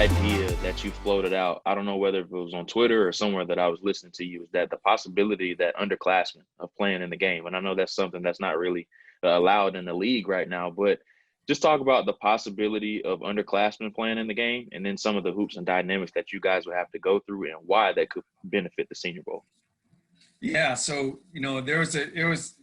idea that you floated out, I don't know whether it was on Twitter or somewhere that I was listening to you, is that the possibility that underclassmen of playing in the game. And I know that's something that's not really allowed in the league right now, but just talk about the possibility of underclassmen playing in the game and then some of the hoops and dynamics that you guys would have to go through and why that could benefit the Senior Bowl. Yeah, so it was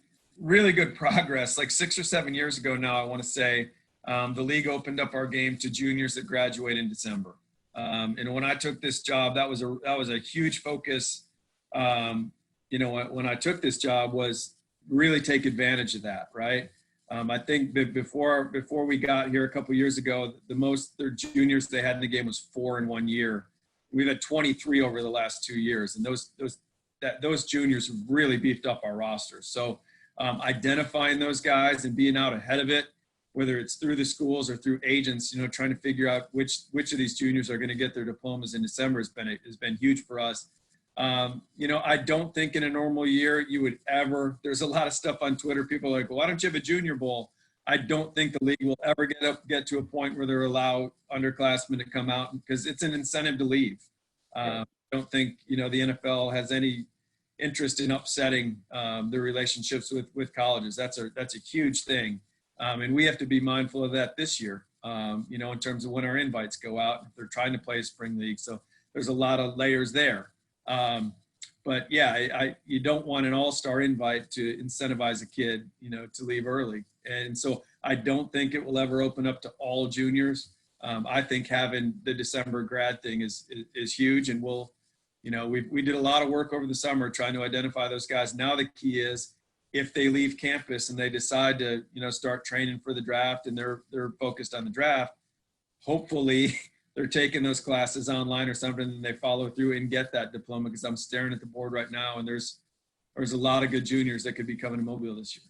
really good progress. Like 6 or 7 years ago now, I want to say, the league opened up our game to juniors that graduate in December. And when I took this job, that was a huge focus. When I took this job was really take advantage of that, right? I think that before we got here a couple of years ago, their juniors they had in the game was 4 in 1 year. We've had 23 over the last 2 years, and those juniors have really beefed up our roster. So identifying those guys and being out ahead of it, whether it's through the schools or through agents, trying to figure out which of these juniors are going to get their diplomas in December has been huge for us. I don't think in a normal year you would ever, there's a lot of stuff on Twitter. People are like, well, why don't you have a junior bowl? I don't think the league will ever get to a point where they're allowed underclassmen to come out because it's an incentive to leave. I don't think, the NFL has any interest in upsetting the relationships with colleges. That's a huge thing. And we have to be mindful of that this year, in terms of when our invites go out, if they're trying to play a spring league. So there's a lot of layers there. But yeah, you don't want an all-star invite to incentivize a kid, to leave early. And so I don't think it will ever open up to all juniors. I think having the December grad thing is huge. And we did a lot of work over the summer trying to identify those guys. Now the key is if they leave campus and they decide to, start training for the draft and they're focused on the draft, hopefully they're taking those classes online or something and they follow through and get that diploma, because I'm staring at the board right now and there's a lot of good juniors that could be coming to Mobile this year.